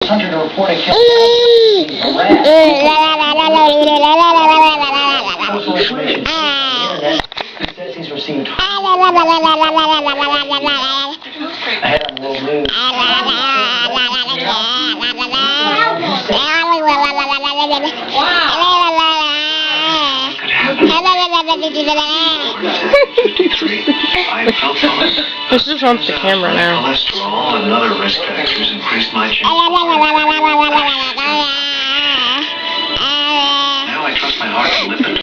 Hunter to report a kill. Social information. The internet says he's received. Ahead on World News. This is on the camera now. Cholesterol and other risk factors increased my chance. Now I trust my heart to live it.